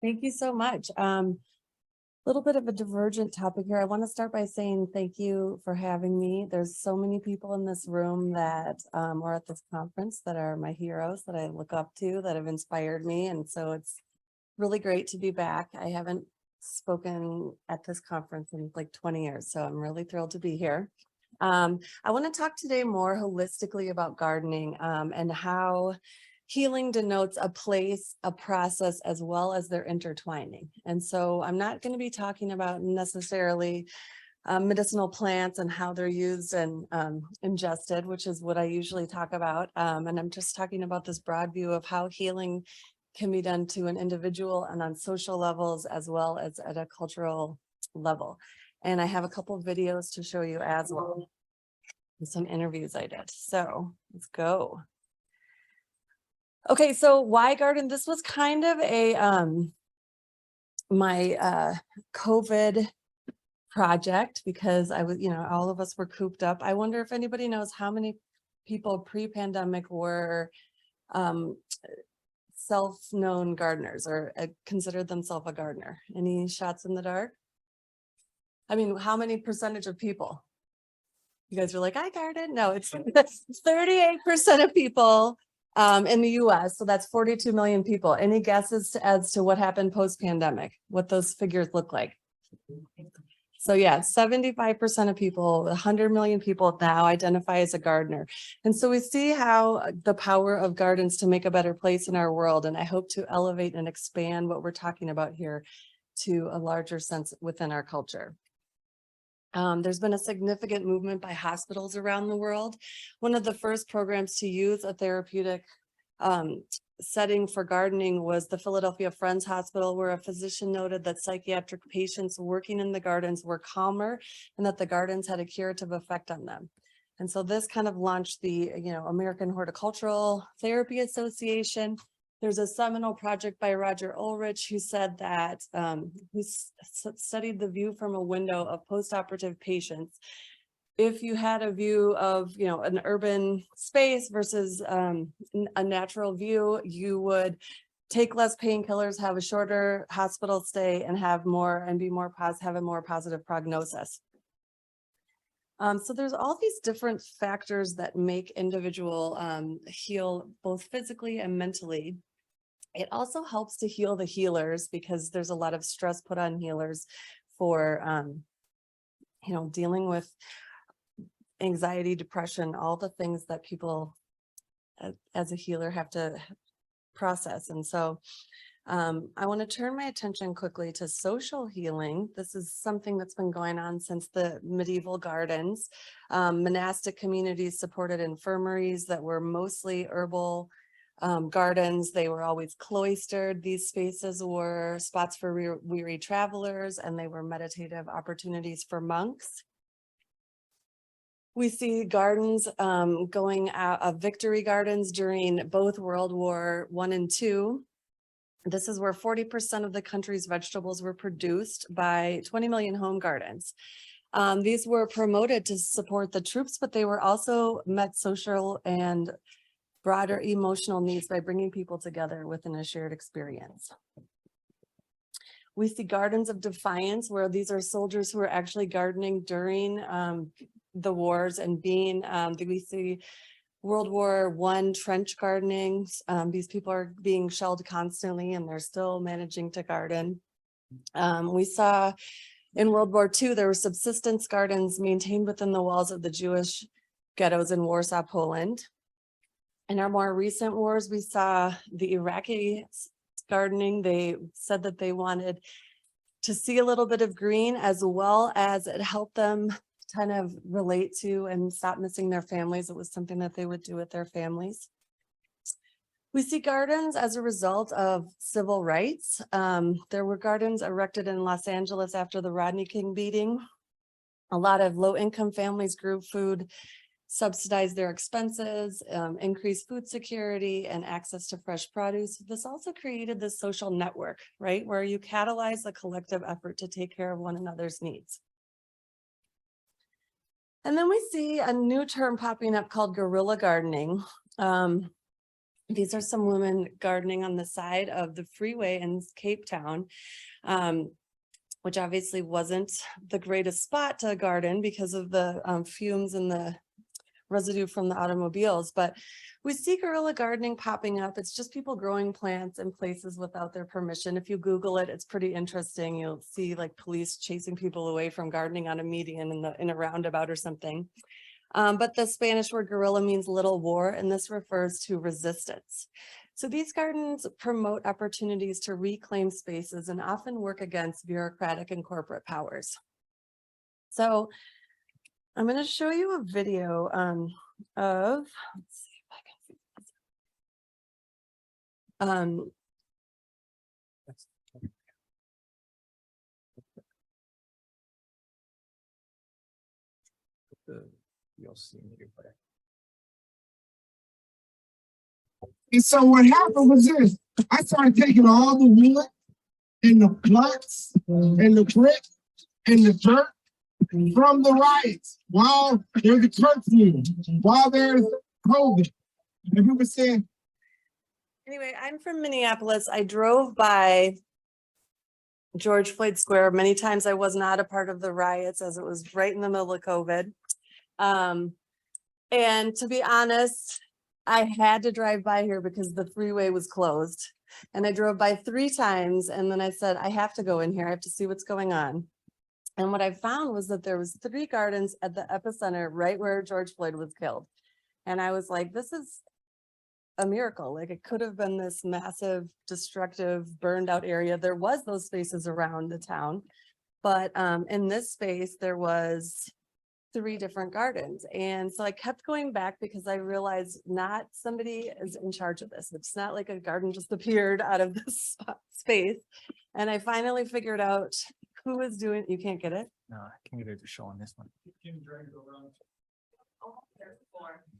Thank you so much. Little bit of a divergent topic here. I want to start by saying thank you for having me. There's so many people in this room that or at this conference that are my heroes that I look up to, that have inspired me. And so it's really great to be back. I haven't spoken at this conference in like 20 years, so I'm really thrilled to be here. I want to talk today more holistically about gardening and how healing denotes a place, a process, as well as their intertwining. And so I'm not going to be talking about necessarily medicinal plants and how they're used and ingested, which is what I usually talk about. And I'm just talking about this broad view of how healing can be done to an individual and on social levels, as well as at a cultural level. And I have a couple of videos to show you as well, and some interviews I did. So let's go. Okay, so why garden? This was kind of a my COVID project, because I was, all of us were cooped up. I wonder if anybody knows how many people pre-pandemic were self-known gardeners or considered themselves a gardener. Any shots in the dark? I mean, how many percentage of people? You guys are like, I garden. No, it's 38% of people in the US. So that's 42 million people. Any guesses as to what happened post-pandemic, what those figures look like? So yeah, 75% of people, 100 million people now identify as a gardener. And so we see how the power of gardens to make a better place in our world. And I hope to elevate and expand what we're talking about here to a larger sense within our culture. There's been a significant movement by hospitals around the world. One of the first programs to use a therapeutic setting for gardening was the Philadelphia Friends Hospital, where a physician noted that psychiatric patients working in the gardens were calmer and that the gardens had a curative effect on them. And so this kind of launched the American Horticultural Therapy Association. There's a seminal project by Roger Ulrich who said that, who studied the view from a window of post-operative patients. If you had a view of, an urban space versus a natural view, you would take less painkillers, have a shorter hospital stay, and have a more positive prognosis. So there's all these different factors that make individual heal both physically and mentally. It also helps to heal the healers, because there's a lot of stress put on healers for, dealing with anxiety, depression, all the things that people as a healer have to process. And so I want to turn my attention quickly to social healing. This is something that's been going on since the medieval gardens. Monastic communities supported infirmaries that were mostly herbal gardens. They were always cloistered. These spaces were spots for weary travelers, and they were meditative opportunities for monks. We see gardens going out of victory gardens during both World War I and II. This is where 40% of the country's vegetables were produced by 20 million home gardens. These were promoted to support the troops, but they were also met social and broader emotional needs by bringing people together within a shared experience. We see gardens of defiance, where these are soldiers who are actually gardening during the wars and we see World War I trench gardening. These people are being shelled constantly and they're still managing to garden. We saw in World War II, there were subsistence gardens maintained within the walls of the Jewish ghettos in Warsaw, Poland. In our more recent wars, we saw the Iraqi gardening. They said that they wanted to see a little bit of green, as well as it helped them kind of relate to and stop missing their families. It was something that they would do with their families. We see gardens as a result of civil rights. There were gardens erected in Los Angeles after the Rodney King beating. A lot of low-income families grew food, subsidized their expenses, increased food security and access to fresh produce. This also created this social network, right, where you catalyze a collective effort to take care of one another's needs. And then we see a new term popping up called guerrilla gardening. These are some women gardening on the side of the freeway in Cape Town, which obviously wasn't the greatest spot to garden because of the fumes and the residue from the automobiles. But we see guerrilla gardening popping up. It's just people growing plants in places without their permission. If you Google it, it's pretty interesting. You'll see like police chasing people away from gardening on a median in a roundabout or something. But the Spanish word guerrilla means little war, and this refers to resistance. So these gardens promote opportunities to reclaim spaces and often work against bureaucratic and corporate powers. So I'm going to show you a video of, let's see if I can see this. You'll see me there. And so what happened was this. I started taking all the wood and the planks and the brick and the dirt from the riots while there's a curfew, while there's COVID. And people saying, Anyway, I'm from Minneapolis. I drove by George Floyd Square many times. I was not a part of the riots as it was right in the middle of COVID. And to be honest, I had to drive by here because the freeway was closed. And I drove by 3 times and then I said, I have to go in here. I have to see what's going on. And what I found was that there was 3 gardens at the epicenter right where George Floyd was killed. And I was like, this is a miracle. Like it could have been this massive, destructive, burned out area. There was those spaces around the town. But in this space, there was 3 different gardens. And so I kept going back because I realized not somebody is in charge of this. It's not like a garden just appeared out of this space. And I finally figured out who was doing, you can't get it? No, I can get it to show on this one.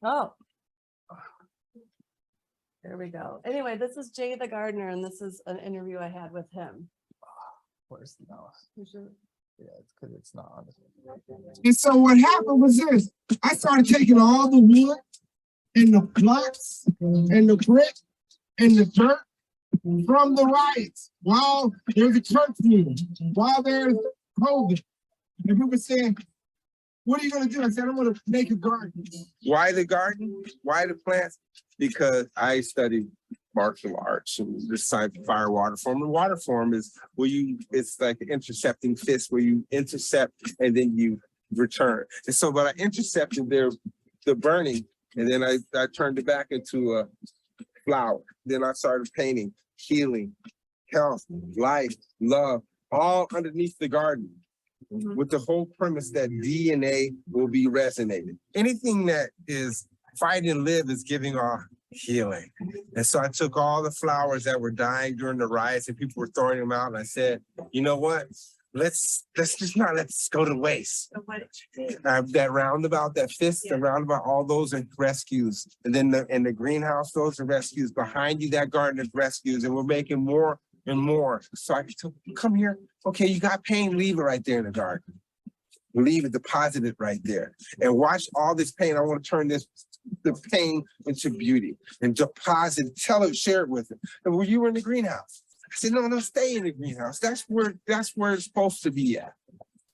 Oh. There we go. Anyway, this is Jay the gardener, and this is an interview I had with him. Where's the mouse? Yeah, it's because it's not on this one. and so what happened was this. I started taking all the wood and the planks and the brick and the dirt from the riots while there's a curfew, while there's COVID. And people saying, what are you going to do? I said, I'm going to make a garden. Why the garden? Why the plants? Because I studied martial arts and the science of fire water form. And water form is where it's like an intercepting fist where you intercept and then you return. And so, but I intercepted the burning, and then I turned it back into a flower. Then I started painting, healing, health, life, love, all underneath the garden. With the whole premise that DNA will be resonated. Anything that is fight and live is giving off healing. And so I took all the flowers that were dying during the riots and people were throwing them out. And I said, you know what? Let's just not let this go to waste. That roundabout, that fist, the roundabout, all those are rescues. And then in the greenhouse, those are rescues. Behind you, that garden is rescues. And we're making more and more. So I told, come here. Okay, you got pain, leave it right there in the garden. Leave it, deposit it right there. And watch all this pain. I want to turn the pain into beauty and deposit, tell it, share it with it. And when you were in the greenhouse, I said, no, stay in the greenhouse. That's where it's supposed to be at.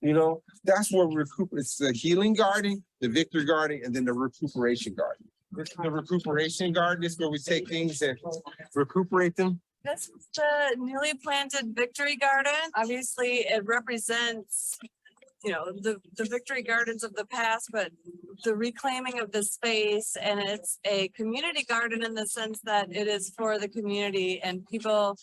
You know, that's where it's the healing garden, the victory garden, and then the recuperation garden. The recuperation garden is where we take things and recuperate them. This is the newly planted Victory Garden. Obviously, it represents, you know, the Victory Gardens of the past, but the reclaiming of the space. And it's a community garden in the sense that it is for the community and people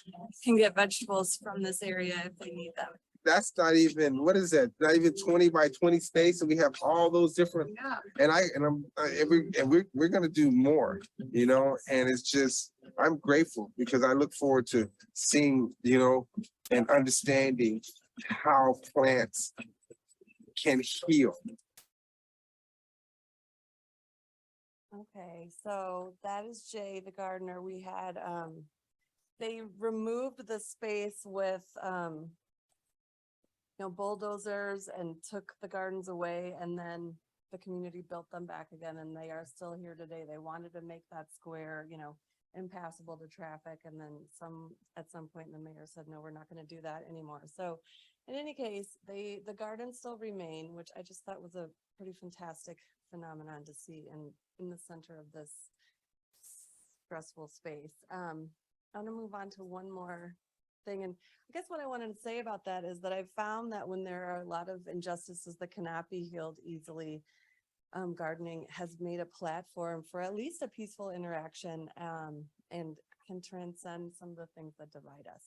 can get vegetables from this area if they need them. That's not even, what is that? Not even 20 by 20 space, and we have all those different. And we're gonna do more, you know. And it's just, I'm grateful because I look forward to seeing, you know, and understanding how plants can heal. Okay, so that is Jay the gardener. We had they removed the space with bulldozers and took the gardens away, and then the community built them back again, and they are still here today. They wanted to make that square, you know, impassable to traffic. And then at some point the mayor said, no, we're not going to do that anymore. So in any case, the gardens still remain, which I just thought was a pretty fantastic phenomenon to see in the center of this stressful space. I'm going to move on to one more thing. And I guess what I wanted to say about that is that I've found that when there are a lot of injustices that cannot be healed easily, gardening has made a platform for at least a peaceful interaction, and can transcend some of the things that divide us.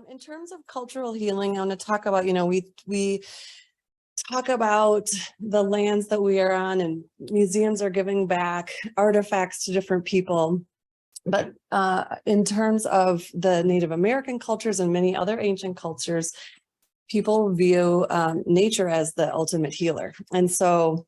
In terms of cultural healing, I want to talk about, we talk about the lands that we are on, and museums are giving back artifacts to different people. But in terms of the Native American cultures and many other ancient cultures, people view nature as the ultimate healer. And so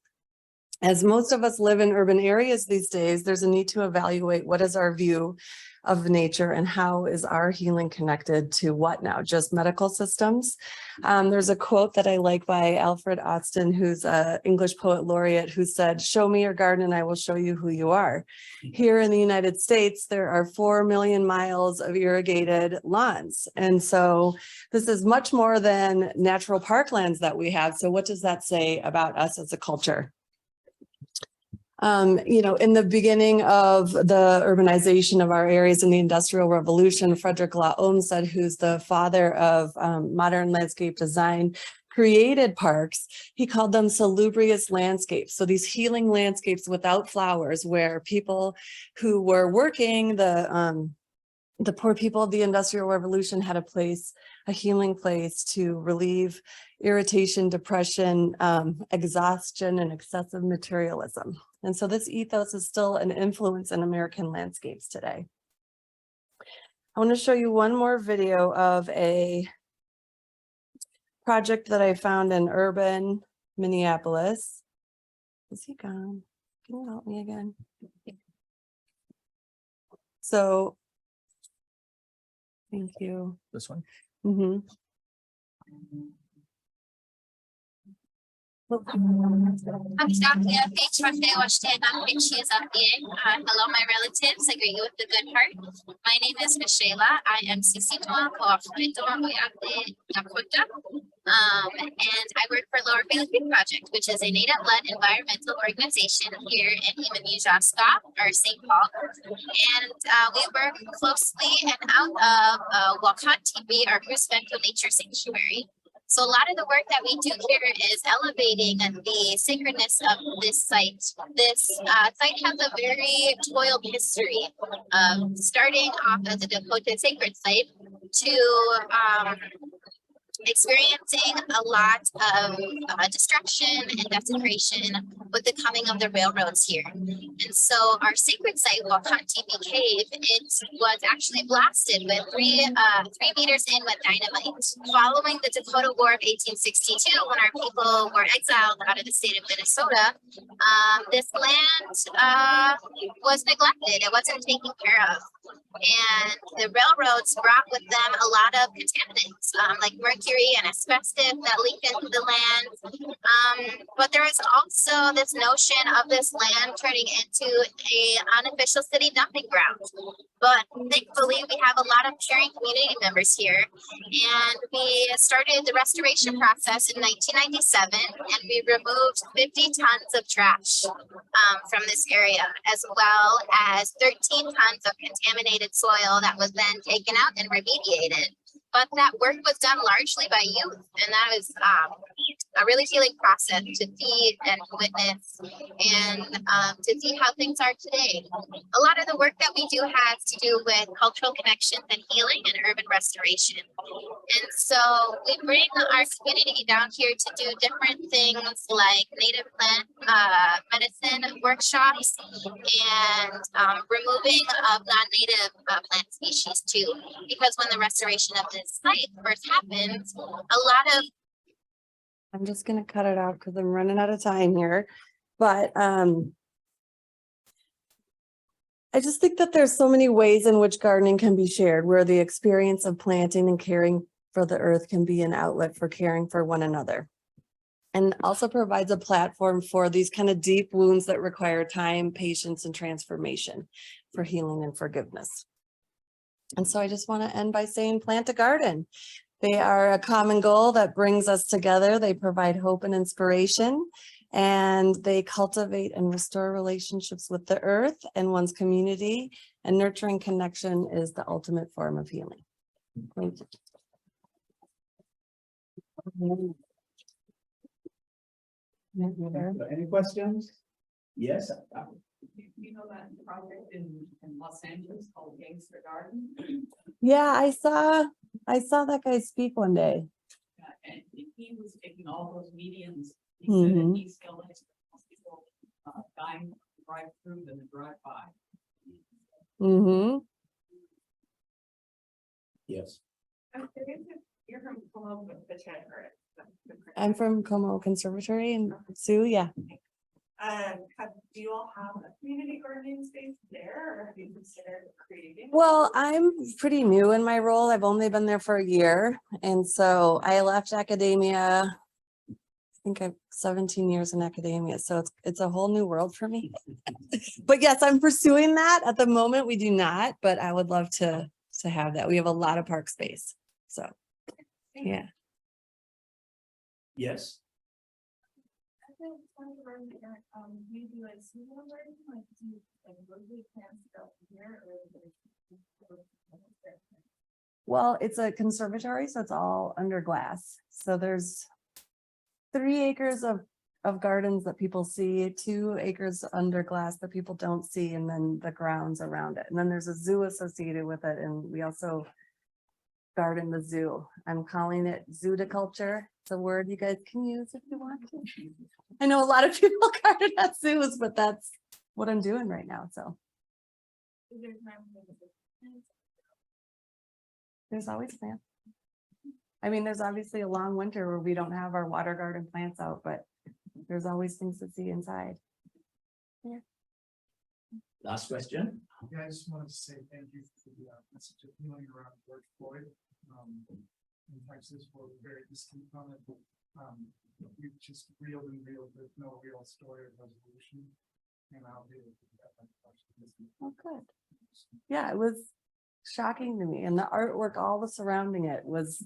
as most of us live in urban areas these days, there's a need to evaluate what is our view of nature and how is our healing connected to what now, just medical systems? There's a quote that I like by Alfred Austin, who's an English poet laureate, who said, "Show me your garden and I will show you who you are." Here in the United States, there are 4 million miles of irrigated lawns. And so this is much more than natural parklands that we have. So what does that say about us as a culture? In the beginning of the urbanization of our areas in the Industrial Revolution, Frederick Law Olmsted, who's the father of modern landscape design, created parks. He called them salubrious landscapes. So these healing landscapes without flowers, where people who were working, the poor people of the Industrial Revolution had a healing place to relieve irritation, depression, exhaustion, and excessive materialism. And so this ethos is still an influence in American landscapes today. I want to show you one more video of a project that I found in urban Minneapolis. Is he gone? Can you help me again? So, thank you. This one. Mm-hmm. Hello, my relatives. I greet you with a good heart. My name is Michela. I am Sisitoa Dakota. And I work for Lower Philander Project, which is a native-led environmental organization here in Emory, or St. Paul. And we work closely and out of Wakatibi, our Respectful Nature Sanctuary. So a lot of the work that we do here is elevating the sacredness of this site. This site has a very toiled history, starting off as a Dakota sacred site to experiencing a lot of destruction and desecration with the coming of the railroads here. And so our sacred site, Wakatibi Cave, it was actually blasted with 3 meters in with dynamite. Following the Dakota War of 1862, when our people were exiled out of the state of Minnesota, this land was neglected. It wasn't taken care of. And the railroads brought with them a lot of contaminants, like mercury and asbestos that leaked into the land. But there is also this notion of this land turning into an unofficial city dumping ground. But thankfully, we have a lot of caring community members here. And we started the restoration process in 1997, and we removed 50 tons of trash from this area, as well as 13 tons of contaminated soil that was then taken out and remediated. But that work was done largely by youth, and that was a really healing process to see and witness and to see how things are today. A lot of the work that we do has to do with cultural connections and healing and urban restoration. And so we bring our community down here to do different things like native plant medicine workshops and removing of non-native plant species too. Because when the restoration of this site first happened, a lot of I'm just going to cut it out because I'm running out of time here. But I just think that there's so many ways in which gardening can be shared, where the experience of planting and caring for the earth can be an outlet for caring for one another. and also provides a platform for these kind of deep wounds that require time, patience, and transformation for healing and forgiveness. And so I just want to end by saying plant a garden. They are a common goal that brings us together. They provide hope and inspiration, and they cultivate and restore relationships with the earth and one's community, and nurturing connection is the ultimate form of healing. Thank you. Any questions? Yes. You know that project in Los Angeles called Gangster Garden? Yeah, I saw that guy speak one day. And he was taking all those mediums. He said that he still has people dying to drive through than to drive by. Mm-hmm. Yes. I'm curious if you're from Como Botany. I'm from Como Conservatory in Sioux. Yeah. Do you all have a community gardening space there, or have you considered creating? Well, I'm pretty new in my role. I've only been there for a year. And so I left academia. I think I've 17 years in academia. So it's a whole new world for me. But yes, I'm pursuing that. At the moment, we do not, but I would love to have that. We have a lot of park space. So yeah. Yes. You do like seasonal gardening, like do you like rosary plants out here or? Well, it's a conservatory, so it's all under glass. So there's 3 acres of gardens that people see, 2 acres under glass that people don't see, and then the grounds around it. And then there's a zoo associated with it. And we also garden the zoo. I'm calling it zoodiculture. It's a word you guys can use if you want to. I know a lot of people garden at zoos, but that's what I'm doing right now. So there's always plants. I mean, there's obviously a long winter where we don't have our water garden plants out, but there's always things to see inside. Last question. Yeah, I just wanted to say thank you for the message of healing around George Floyd. In Texas, we're very distant from it. We've just reeled and reeled with no real story of resolution. And I'll be able to do that. Oh, good. Yeah, it was shocking to me. And the artwork, all the surrounding it was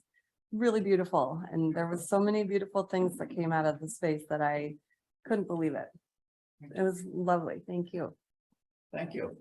really beautiful. And there was so many beautiful things that came out of the space that I couldn't believe it. It was lovely. Thank you. Thank you.